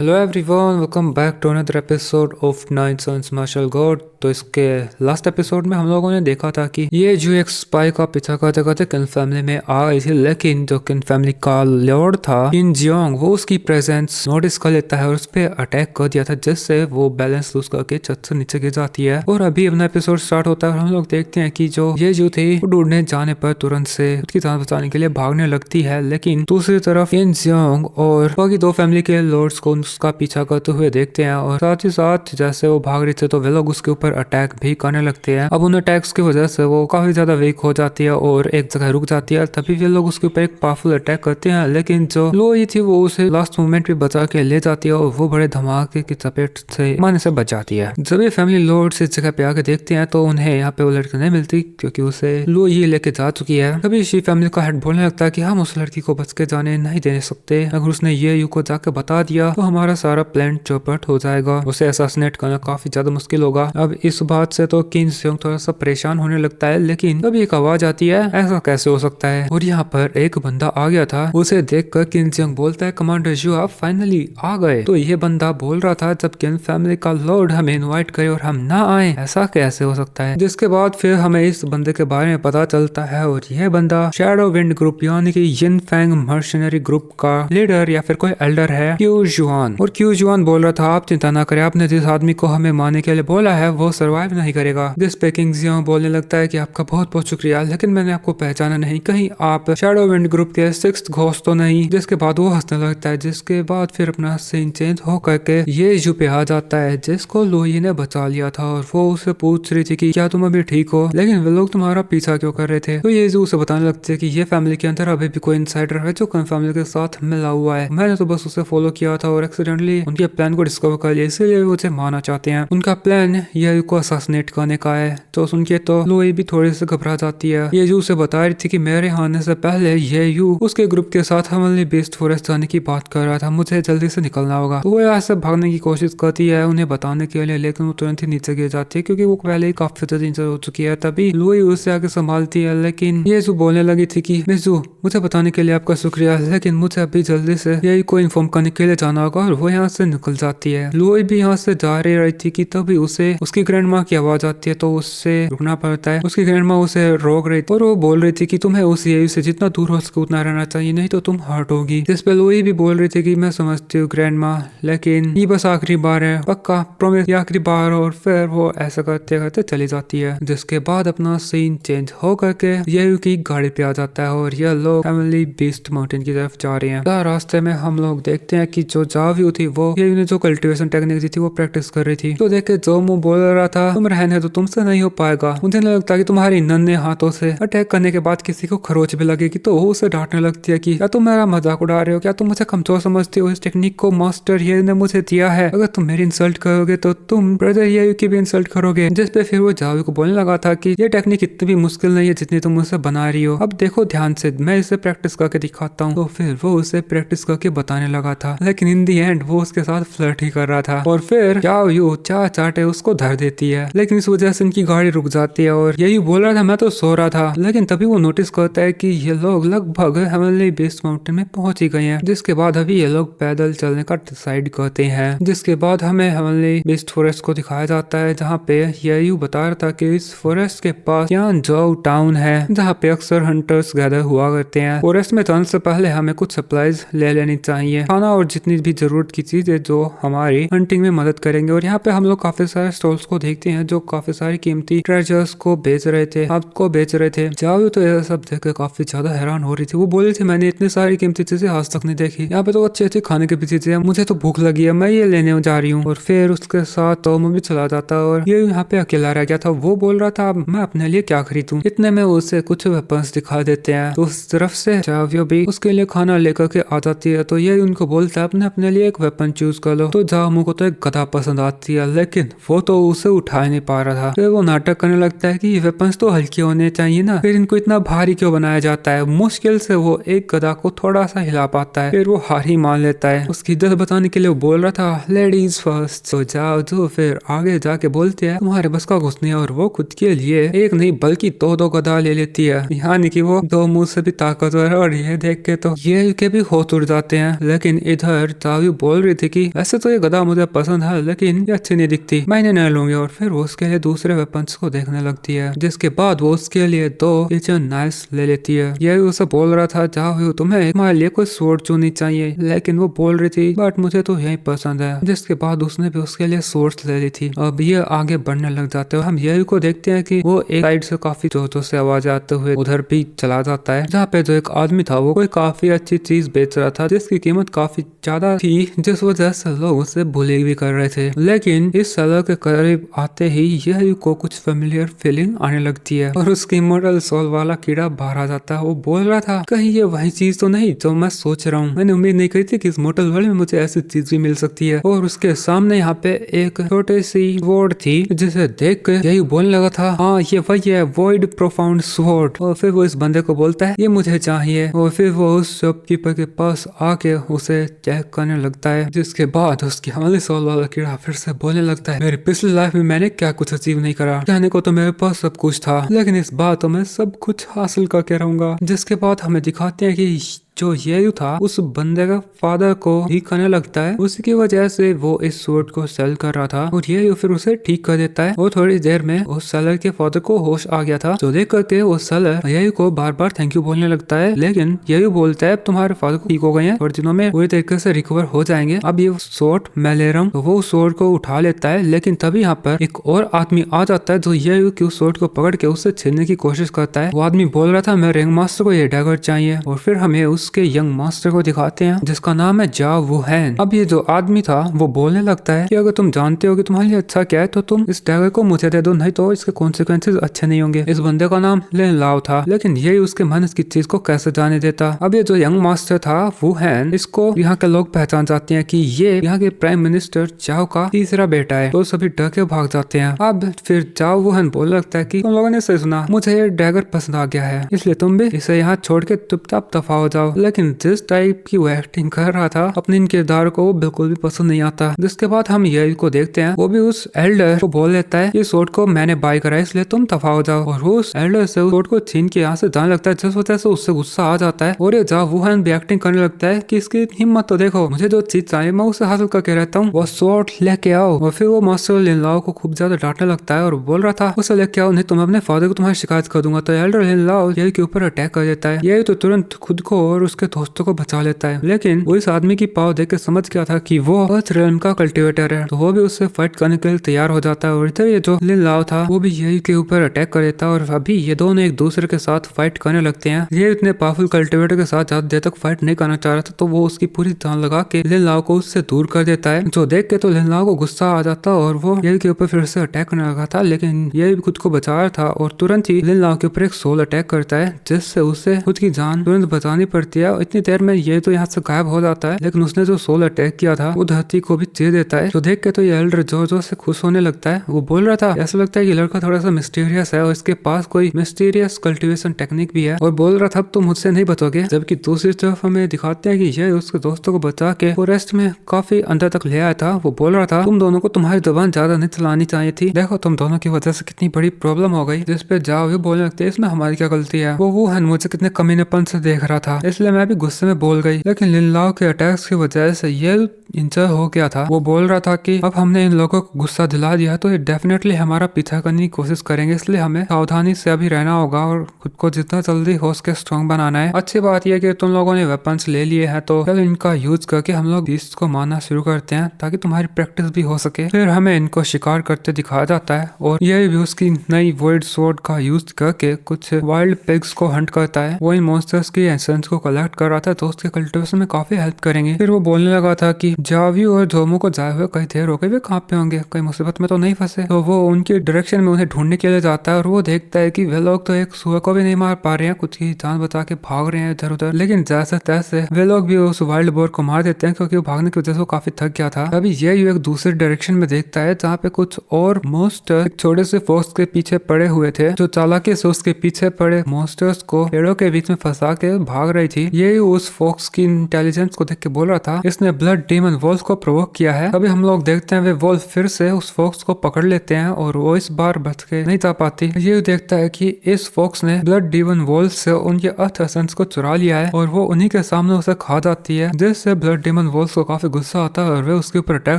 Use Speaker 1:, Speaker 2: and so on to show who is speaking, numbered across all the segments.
Speaker 1: Hello everyone, welcome back to another episode of Nine Suns Martial God. तो इसके last episode में हम लोगों ने देखा था कि ये जो एक स्पाई का पीछा करते करते किन फैमिली में आ गई थी, लेकिन जो किन फैमिली का लॉर्ड था किन जियोंग, वो उसकी प्रेजेंस नोटिस कर लेता है और उस पर अटैक कर दिया था, जिससे वो बैलेंस लूज करके छत से नीचे गिर जाती है। और अभी अपना एपिसोड स्टार्ट होता है और हम लोग देखते हैं कि जो ये जो थी वो ढूंढने जाने पर तुरंत से उसकी जान बचाने के लिए भागने लगती है, लेकिन दूसरी तरफ किन जियोंग और बाकी दो फैमिली के लॉर्ड्स को उसका पीछा करते हुए देखते हैं और साथ ही साथ जैसे वो भाग रहे थे तो वे लोग उसके ऊपर अटैक भी करने लगते हैं। अब उन अटैक्स की वजह से वो काफी ज्यादा वीक हो जाती है और एक जगह रुक जाती है। तभी वे लोग उसके ऊपर एक पावरफुल अटैक करते हैं, लेकिन जो लोई थी वो उसे लास्ट मोमेंट पे बचा के ले जाती है और वो बड़े धमाके की चपेट से मारने से बच जाती है। जब ये फैमिली लॉर्ड्स इस जगह पे आके देखते हैं तो उन्हें यहाँ पे वो लड़की नहीं मिलती, क्योंकि उसे लोई लेके जा चुकी है। तभी शी फैमिली का हेड बोलने लगता है कि हम उस लड़की को बच के जाने नहीं दे सकते, अगर उसने ये यू को जाके बता दिया तो हमारा सारा प्लान चौपट हो जाएगा, उसे असैसिनेट करना काफी ज्यादा मुश्किल होगा। अब इस बात से तो किन सियोंग थोड़ा सा परेशान होने लगता है, लेकिन तब एक आवाज आती है, ऐसा कैसे हो सकता है। और यहाँ पर एक बंदा आ गया था, उसे देखकर किन सियोंग बोलता है, कमांडर जू आप फाइनली आ गए। तो ये बंदा बोल रहा था जब किन फैमिली का लॉर्ड हमें इनवाइट करे और हम ना आए, ऐसा कैसे हो सकता है। जिसके बाद फिर हमें इस बंदे के बारे में पता चलता है और यह बंदा शैडो विंड ग्रुप यानी कि यिन फैंग मर्शनरी ग्रुप का लीडर या फिर कोई एल्डर है, क्यू जुआन। और क्यू जुआन बोल रहा था आप चिंता ना करें, आपने जिस आदमी को हमें मारने के लिए बोला है वो सरवाइव नहीं करेगा। जिस पे किंग जियोंग बोलने लगता है कि आपका बहुत बहुत शुक्रिया, लेकिन मैंने आपको पहचाना नहीं, कहीं आप शैडो विंड ग्रुप के सिक्स्थ घोस्ट तो नहीं। जिसके बाद वो हंसने लगता है। जिसके बाद फिर अपना सीन चेंज हो करके ये जू पे आ जाता है, जिसको लोही ने बचा लिया था और वो उसे पूछ रही थी कि क्या तुम अभी ठीक हो, लेकिन वे लोग तुम्हारा पीछा क्यों कर रहे थे। तो ये जू उसे बताने लगते है कि ये फैमिली के अंदर अभी भी कोई इनसाइडर है जो किन फैमिली के साथ मिला हुआ है, मैंने तो बस उसे फॉलो किया था और एक्सीडेंटली उनके प्लान को डिस्कवर कर लिया, इसीलिए वो उसे मारना चाहते हैं। उनका प्लान ये को असैसिनेट करने का है। तो सुन के तो लोई भी थोड़ी सी घबरा जाती है। ये यू से बता रही थी कि मेरे आने से पहले ये यू उसके ग्रुप के साथ हमारे बेस्ट फॉरेस्ट जाने की बात कर रहा था, मुझे जल्दी से निकलना होगा। तो वो यहाँ से भागने की कोशिश करती है उन्हें बताने के लिए, लेकिन वो तुरंत ही नीचे गिर जाती है क्योंकि वो पहले ही काफी ज्यादा इंजर हो चुकी है। तभी लोई उसे आगे संभालती है, लेकिन ये जो बोलने लगी थी कि मिजू मुझे बताने के लिए आपका शुक्रिया, लेकिन मुझे अभी जल्दी से यही को इन्फॉर्म करने के लिए जाना होगा। और वो यहाँ से निकल जाती है। लोई भी यहाँ से जा रही थी कि तभी उसे उसकी ग्रैंड माँ की आवाज आती है, तो उससे रुकना पड़ता है। उसकी ग्रैंड माँ उसे रोक रही थी और वो बोल रही थी कि तुम्हें उस यही से जितना दूर हो सके उतना रहना चाहिए, नहीं तो तुम हर्ट होगी। जिस पे लोई भी बोल रही थी कि मैं समझती हूँ ग्रैंड माँ, लेकिन ये बस आखिरी बार है, पक्का प्रॉमिस ये आखिरी बार। और फिर वो ऐसा करते करते चली जाती है। जिसके बाद अपना सीन चेंज हो करके ये की गाड़ी पे आ जाता है और यह लोग फैमिली बीस्ट माउंटेन की तरफ जा रहे हैं। रास्ते में हम लोग देखते हैं कि जो जाव्यू थी वो ये ने जो कल्टीवेशन टेक्निक दी थी वो प्रैक्टिस कर रही थी। तो देखे जो मुंह बोल रहा था तुम रहने तो तुमसे नहीं हो पाएगा, मुझे नहीं लगता कि तुम्हारी नन्हे हाथों से अटैक करने के बाद किसी को खरोच भी लगेगी। तो वो उसे डांटने लगती है कि क्या तुम मेरा मजाक उड़ा रहे हो, क्या तुम मुझे कमजोर समझते हो, इस टेक्निक को मास्टर ये ने मुझे दिया है, अगर तुम मेरी इंसल्ट करोगे तो तुम ब्रदर ये की भी इंसल्ट करोगे। जिस पे फिर वो जाव्यू को बोलने लगा था कि ये टेक्निक इतनी भी मुश्किल नहीं है जितनी तुम उसे बना रही हो, अब देखो ध्यान से, मैं इसे प्रैक्टिस करके दिखाता हूँ। तो फिर वो उसे प्रैक्टिस करके बताने लगा था, लेकिन इन दी एंड वो उसके साथ फ्लर्ट ही कर रहा था। और फिर जाव्यू चार चाटे उसको धर देती है, लेकिन इस वजह से इनकी गाड़ी रुक जाती है। और यही बोल रहा था मैं तो सो रहा था, लेकिन तभी वो नोटिस करता है कि ये लोग लगभग हेवनली बेस माउंटेन में पहुंच ही गए हैं। जिसके बाद अभी ये लोग पैदल चलने का डिसाइड करते हैं। जिसके बाद हमें हेवनली बेस्ट फॉरेस्ट को दिखाया जाता है, जहाँ पे यू बता रहा था कि इस फॉरेस्ट के पास यांजोउ टाउन है, जहाँ पे अक्सर हंटर्स गैदर हुआ करते हैं। फॉरेस्ट में जाने से पहले हमें कुछ सप्लाईज ले लेनी चाहिए, खाना और जितनी भी जरूरत की चीजें जो हमारी हंटिंग में मदद करेंगे। और यहाँ पे हम लोग काफी सारे स्टॉल्स को देखते हैं जो काफी सारी कीमती ट्रेजर्स को बेच रहे थे, आपको बेच रहे थे। जाओ तो यह सब देख काफी ज्यादा हैरान हो रही थी। वो बोली थी मैंने इतनी सारी कीमती चीजें आज तक नहीं देखी, यहाँ पे तो अच्छी अच्छी खाने की भी चीजें हैं, मुझे तो भूख लगी है, मैं ये लेने जा रही हूँ। और फिर उसके साथ तो भी चला जाता और ये यहाँ पे अकेला रह गया था। वो बोल रहा था मैं अपने लिए क्या खरीदूं, इतने में उसे कुछ वेपन्स दिखा देते हैं। तो उस तरफ से जाव्यो भी उसके लिए खाना लेकर के आ जाती है। तो ये उनको बोलता है अपने अपने लिए एक वेपन चूज कर लो। तो जामू को तो एक गदा पसंद आती है, लेकिन वो तो उसे उठा नहीं पा रहा था। फिर वो नाटक करने लगता है कि ये वेपन्स तो हल्के होने चाहिए ना, फिर इनको इतना भारी क्यों बनाया जाता है। मुश्किल से वो एक गदा को थोड़ा सा हिला पाता है, फिर वो हार ही मान लेता है। उसकी इज्जत बताने के लिए वो बोल रहा था लेडीज फर्स्ट। तो जाओ जो फिर आगे जाके बोलते हैं तुम्हारे बस का कुछ नहीं है, और वो खुद के लिए एक नहीं बल्कि दो गदा ले लेती है, यानी कि वो दो मुंह से भी ताकतवर है। और ये देख के तो ये के भी होश उड़ जाते हैं। लेकिन इधर जावी जाओ बोल रही थी कि वैसे तो ये गधा मुझे पसंद है लेकिन ये अच्छी नहीं दिखती, मैं इन्हें नहीं लूंगी। और फिर वो उसके लिए दूसरे वेपन्स को देखने लगती है, जिसके बाद वो उसके लिए 2 किचन नाइफ्स ले लेती है। ये उसे बोल रहा था जाओ तुम्हें तुम्हारे लिए कोई स्वॉर्ड चुननी चाहिए, लेकिन वो बोल रही थी बट मुझे तो यही पसंद है, जिसके बाद उसने भी उसके लिए स्वॉर्ड्स ले ली थी। अब ये आगे बढ़ने लग जाते हैं। हम यही को देखते हैं कि वो एक साइड से काफी जोर जोर से आवाज आते हुए उधर भी चला जाता है, जहाँ पे जो एक आदमी था वो कोई काफी अच्छी चीज बेच रहा था जिसकी कीमत काफी ज्यादा थी, जिस वजह से लोग उसे बुली भी कर रहे थे। लेकिन इस सेलर के करीब आते ही यही को कुछ फेमिलियर फीलिंग आने लगती है और उसकी मॉडल सोल वाला कीड़ा बाहर आ जाता है। वो बोल रहा था कहीं ये वही चीज तो नहीं जो मैं सोच रहा हूँ, मैंने उम्मीद नहीं करी थी कि इस मोटल वर्ल्ड में मुझे ऐसी चीज भी मिल सकती है। और उसके सामने यहाँ पे एक छोटी सी वॉर्ड थी जिसे देख कर यही बोलने लगा था हाँ ये वही है, वॉइड प्रोफाउंड स्वॉर्ड। और फिर वो इस बंदे को बोलता है ये मुझे चाहिए। और फिर वो उस शॉपकीपर के पास आके उसे चेक करने लगता है, जिसके बाद उसकी हमारे सोल वाला कीड़ा फिर से बोलने लगता है मेरी पिछली लाइफ में मैंने क्या कुछ अचीव नहीं करा, कहने को तो मेरे पास सब कुछ था लेकिन इस बार तो मैं सब कुछ हासिल करके रहूंगा। जिसके बाद हमें दिखाते हैं कि जो ये था उस बंदे का फादर को ठीक करने लगता है, उसी की वजह से वो इस सूट को सेल कर रहा था और ये फिर उसे ठीक कर देता है। और थोड़ी देर में उस सेलर के फादर को होश आ गया था, जो देख करके वो सेलर यही को बार बार थैंक यू बोलने लगता है, लेकिन यही बोलता है तुम्हारे फादर को ठीक हो गए हैं, थोड़े दिनों में पूरी तरीके से रिकवर हो जाएंगे, अब ये सोट मैं ले रहा हूँ। तो वो सोट को उठा लेता है, लेकिन तभी यहाँ पर एक और आदमी आ जाता है जो यही की उस सोट को पकड़ के उससे छीनने की कोशिश करता है। वो आदमी बोल रहा था मैं रिंग मास्टर को ये डैगर चाहिए। और फिर हमें उसके यंग मास्टर को दिखाते हैं जिसका नाम है जा वुहेन। अब ये जो आदमी था वो बोलने लगता है कि अगर तुम जानते हो कि तुम्हारे लिए अच्छा क्या है तो तुम इस डैगर को मुझे दे दो, नहीं तो इसके कॉन्सिक्वेंसेस अच्छे नहीं होंगे। इस बंदे का नाम लिन लाओ था, लेकिन ये उसके मन की चीज को कैसे जाने देता। अब ये जो यंग मास्टर था वुहेन, इसको यहाँ के लोग पहचान जाते हैं कि ये यहाँ के प्राइम मिनिस्टर चाओ का तीसरा बेटा है, तो सभी डर के भाग जाते हैं। अब फिर चाओ वुहेन बोलने लगता है कि तुम लोगों ने सही सुना, मुझे ये डैगर पसंद आ गया है, इसलिए तुम भी इसे यहाँ छोड़ के चुपचाप दफा हो जाओ। लेकिन जिस टाइप की वो एक्टिंग कर रहा था अपने इन किरदार को वो बिल्कुल भी पसंद नहीं आता। जिसके बाद हम ये को देखते हैं, वो भी उस एल्डर को बोल लेता है ये सोट को मैंने बाय करा है इसलिए तुम दफा हो जाओ। और वो उस एल्डर से सोट को छीन के यहाँ से जाने लगता है, जिस वजह से उससे गुस्सा आ जाता है। और ये जा वुहेन भी एक्टिंग करने लगता है कि इसकी हिम्मत तो देखो, मुझे जो चीज चाहिए मैं उसे हासिल करके रहता हूँ, वो सोट लेके आओ। और फिर वो मास्टर लिन लाओ को खूब ज्यादा डांटने लगता है और बोल रहा था उसे लेके आओ, नहीं तो मैं अपने फादर को तुम्हारी शिकायत कर दूंगा। तो एल्डर लिन लाओ ये के ऊपर अटैक कर देता है। ये तो तुरंत खुद को और उसके दोस्तों को बचा लेता है, लेकिन वो इस आदमी की पाव देख के समझ गया था कि वो अर्थ रेल्म का कल्टिवेटर है, तो वो भी उससे फाइट करने के लिए तैयार हो जाता है। और इधर ये जो लिन लाओ था वो भी यही के ऊपर अटैक कर देता है और अभी ये दोनों एक दूसरे के साथ फाइट करने लगते हैं। ये इतने पावरफुल कल्टिवेटर के साथ ज्यादा देर तक फाइट नहीं करना चाह रहा था, तो वो उसकी पूरी जान लगा के लिन लाओ को उससे दूर कर देता है, जो देख के तो लिन लाओ को गुस्सा आ जाता और वो यही के ऊपर फिर से अटैक करने लगा था, लेकिन ये भी खुद को बचा रहा था और तुरंत ही लिन लाओ के ऊपर एक सोल अटैक करता है, जिससे उसे खुद की जान तुरंत बचानी पड़ती है। इतनी देर में ये तो यहाँ से गायब हो जाता है, लेकिन उसने जो सोल अटैक किया था वो धरती को भी चीर देता है, जो देख के तो ये एल्डर जोर जोर से खुश होने लगता है। वो बोल रहा था ऐसा लगता है कि लड़का थोड़ा सा मिस्टीरियस है और इसके पास कोई मिस्टीरियस कल्टीवेशन टेक्निक भी है, और बोल रहा था तुम मुझसे नहीं बचोगे। जबकि दूसरी तरफ हमें दिखाते हैं कि ये उसके दोस्तों को बचा के फॉरेस्ट में काफी अंदर तक ले आया था। वो बोल रहा था तुम दोनों को तुम्हारी जुबान ज्यादा नहीं चलानी चाहिए थी, देखो तुम दोनों की वजह से कितनी बड़ी प्रॉब्लम हो गई। जिस पे जाओ ये बोलने लगते इसमें हमारी क्या गलती है, वो है मुझे कितने कमीनेपन से देख रहा था, इसलिए मैं भी गुस्से में बोल गई। लेकिन लिन लाओ के अटैक्स की वजह से ये इंजर हो गया था। वो बोल रहा था कि अब हमने इन लोगों को गुस्सा दिला दिया तो ये डेफिनेटली हमारा पीछा करने की कोशिश करेंगे, इसलिए हमें सावधानी से अभी रहना होगा और खुद को जितना जल्दी हो सके स्ट्रॉन्ग बनाना है। अच्छी बात यह कि तुम लोगों ने वेपन्स ले लिए हैं, तो चल इनका यूज करके हम लोग बीस्ट को मारना शुरू करते हैं ताकि तुम्हारी प्रैक्टिस भी हो सके। फिर हमें इनको शिकार करते दिखाया जाता है और यह भी उसकी नई वॉइड स्वॉर्ड का यूज करके कुछ वाइल्ड पिग्स को हंट करता है। वो इन मॉन्स्टर्स की एसेंस को कलेक्ट कर रहा था, तो उसके कल्टिवेशन में काफी हेल्प करेंगे। फिर वो बोलने लगा था कि जावियो और जोमो को जाए हुए कई देर हो गए, वे कहाँ पे होंगे, कई मुसीबत में तो नहीं फंसे। तो वो उनकी डायरेक्शन में उन्हें ढूंढने के लिए जाता है और वो देखता है कि वे लोग तो एक सुअर को भी नहीं मार पा रहे हैं, कुछ की जान बचा के भाग रहे हैं इधर उधर। लेकिन जैसे तैसे वे लोग भी उस वाइल्ड बोर को मार देते हैं, क्योंकि वो भागने की वजह से वो काफी थक गया था। अभी ये एक दूसरे डायरेक्शन में देखता है जहाँ पे कुछ और मॉन्स्टर छोटे से फोक्स के पीछे पड़े हुए थे, जो चालाकी से उसके पीछे पड़े मॉन्स्टर्स को पेड़ों के बीच में फंसा के भाग रही थी। थी। ये उस फॉक्स की इंटेलिजेंस को देख के बोल रहा था इसने ब्लड डीमन वोल्फ को प्रोवोक किया है। तभी हम लोग देखते हैं वे वोल्फ फिर से उस फॉक्स को पकड़ लेते हैं और वो इस बार बच के नहीं जा पाती। ये देखता है कि इस फॉक्स ने ब्लड डीमन वोल्फ से उनके अर्थ एसेंस को चुरा लिया है और वो उन्हीं के सामने उसे खा जाती है, जिससे ब्लड डीमन वोल्फ को काफी गुस्सा आता है और वे उसके ऊपर अटैक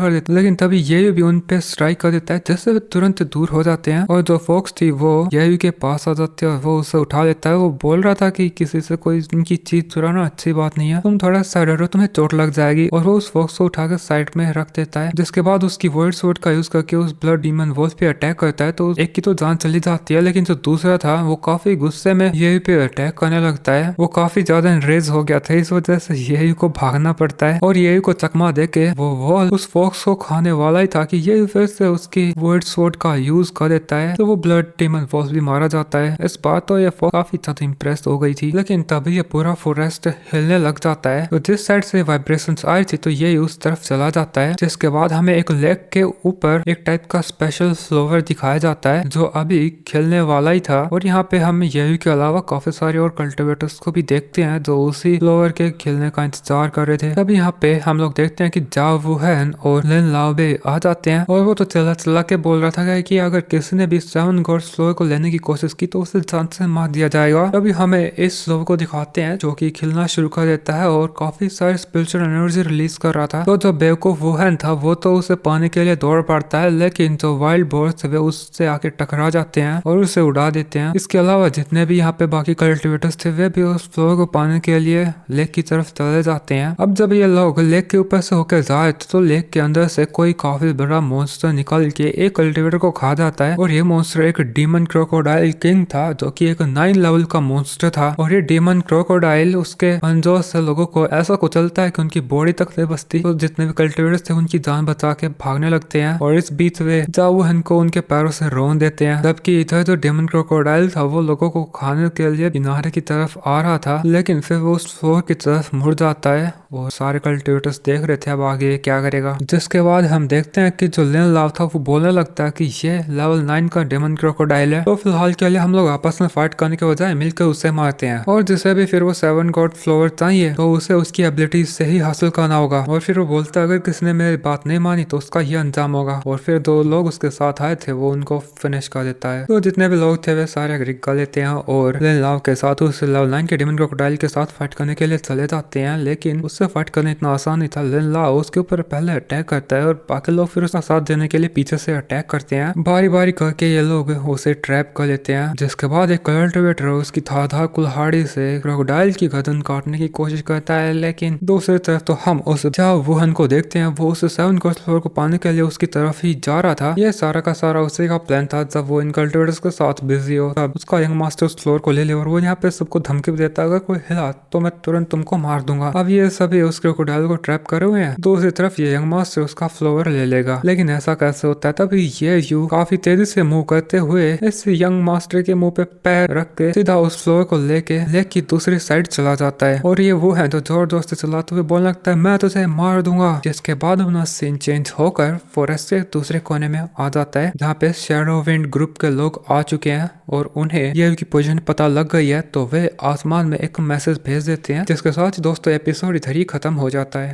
Speaker 1: कर देते हैं। लेकिन तभी ये भी उन पे स्ट्राइक कर देता है, जिससे वे तुरंत दूर हो जाते हैं और जो फॉक्स थी वो ये के पास आ जाती है और वो उसे उठा लेता है। वो बोल रहा था कि किसी से कोई उनकी चीज चुराना अच्छी बात नहीं है, तुम थोड़ा साइड हटो, तुम्हें चोट लग जाएगी। और वो उस फॉक्स को उठाकर साइड में रख देता है, जिसके बाद उसकी वर्ड स्वॉर्ड का यूज करके उस ब्लड डीमन वोल्फ पे अटैक करता है। तो एक की तो जान चली जाती है, लेकिन जो दूसरा था वो काफी गुस्से में ये पे अटैक करने लगता है। वो काफी ज्यादा एनरेज हो गया था, इस वजह से ये को भागना पड़ता है और ये को चकमा देके वो वॉल उस फॉक्स को खाने वाला ही था कि ये फिर से उसकी वर्ड स्वॉर्ड का यूज कर देता है। तो वो ब्लड डीमन वोल्फ भी मारा जाता है। इस बात तो ये फॉक्स काफी ज्यादा इम्प्रेस हो गई थी, लेकिन तभी ये पूरा फॉरेस्ट हिलने लग जाता है। तो जिस साइड से वाइब्रेशंस आई थी तो ये उस तरफ चला जाता है, जिसके बाद हमें एक लेक के ऊपर एक टाइप का स्पेशल फ्लावर दिखाया जाता है जो अभी खिलने वाला ही था। और यहाँ पे हम ये के अलावा काफी सारे और कल्टिवेटर्स को भी देखते हैं जो उसी फ्लावर के खिलने का इंतजार कर रहे थे। तभी यहाँ पे हम लोग देखते हैं कि जाओ वुहेन और लिन लाओबे आ जाते हैं और वो तो चला चला के बोल रहा था कि अगर किसी ने भी 7 गॉड्स फ्लावर को लेने की कोशिश की तो उसे जान से मार दिया जाएगा। तभी हमें इस फ्लावर को दिखाते हैं जो कि खिलना शुरू कर देता है और काफी सारे स्पिरिचुअल एनर्जी रिलीज कर रहा था। तो जो बेवकूफ वुहेन था वो तो उसे पाने के लिए दौड़ पड़ता है, लेकिन जो वाइल्ड बोर्स वे उससे आके टकरा जाते हैं और उसे उड़ा देते हैं। इसके अलावा जितने भी यहाँ पे बाकी कल्टिवेटर्स थे वे भी उस फ्लोर को पाने के लिए लेक की तरफ चले जाते हैं। अब जब ये लोग लेक के ऊपर से होकर जाए तो लेक के अंदर से कोई काफी बड़ा मॉन्स्टर निकल के एक कल्टिवेटर को खा जाता है और ये मॉन्स्टर एक डीमन क्रोकोडाइल किंग था जो कि एक 9 लेवल का मॉन्स्टर था। और ये डीमन क्रोकोडाइल उसके पंजों से लोगों को ऐसा कुचलता है कि उनकी बॉडी तक नहीं बचती। तो जितने भी कल्टिवेटर्स थे उनकी जान बचा के भागने लगते हैं और इस बीच वे जावुहेन को उनके पैरों से रोन देते हैं। जबकि इधर जो डेमन क्रोकोडाइल था वो लोगों को खाने के लिए किनारे की तरफ आ रहा था, लेकिन फिर वो उस फ्लोर की तरफ मुड़ जाता है। वो सारे कल्टिवेटर्स देख रहे थे अब आगे क्या करेगा। जिसके बाद हम देखते हैं कि जो लिन लाव था वो बोलने लगता है कि ये लेवल 9 का डेमन क्रोकोडाइल है, तो फिलहाल के लिए हम लोग आपस में फाइट करने के बजाय मिलकर उसे मारते हैं और जिसे भी फिर वो 7 गॉड फ्लावर चाहिए तो उसे उसकी एबिलिटी से ही हासिल करना होगा। और फिर वो बोलता है अगर किसी ने मेरी बात नहीं मानी तो उसका ही अंजाम होगा। और फिर 2 लोग उसके साथ आए थे वो उनको फिनिश कर देता है। तो जितने भी लोग थे वे सारे एग्री कर लेते हैं और लिन लाव के साथ उस लेवल 9 के डेमन क्रोकोडाइल के साथ फाइट करने के लिए चले जाते हैं, लेकिन उससे फाइट करना इतना आसान नहीं था। लिन लाव उसके ऊपर पहले अटैक करता है और बाकी लोग फिर उसका साथ देने के लिए पीछे से अटैक करते हैं। बारी बारी करके ये लोग उसे ट्रैप कर लेते हैं, जिसके बाद एक कल्टिवेटर उसकी धारदार कुल्हाड़ी से क्रोकोडाइल की गर्दन काटने की कोशिश करता है। लेकिन दूसरी तरफ तो हम उस वुहेन को देखते हैं, वो उस 7 गॉड फ्लोर को पाने के लिए उसकी तरफ ही जा रहा था। ये सारा का सारा उसी का प्लान था। जब वो इन कल्टिवेटर्स के साथ बिजी हो तब उसका यंग मास्टर उस फ्लोर को ले ले और वो यहाँ पे सबको धमकी देता है अगर कोई हिला तो मैं तुरंत तुमको मार दूंगा। अब ये सभी उस क्रोकोडाइल को ट्रैप करे हुए हैं। दूसरी तरफ ये यंग मास्टर उसका फ्लोवर ले लेगा, लेकिन ऐसा कैसे होता है। तभी ये यू काफी तेजी से मूव करते हुए इस यंग मास्टर के मुंह पे पैर रख के सीधा उस फ्लोर को लेके लेक की दूसरी साइड चला जाता है। और ये वो है जो जोर जोर से चलाते हुए बोलने लगता है मैं तुझे मार दूंगा। जिसके बाद अपना सीन चेंज होकर फॉरेस्ट के दूसरे कोने में आ जाता है जहाँ पे शैडो विंड ग्रुप के लोग आ चुके हैं और उन्हें ये की पोजीशन पता लग गई है। तो वे आसमान में एक मैसेज भेज देते हैं, जिसके साथ दोस्तों एपिसोड इधर ही खत्म हो जाता है।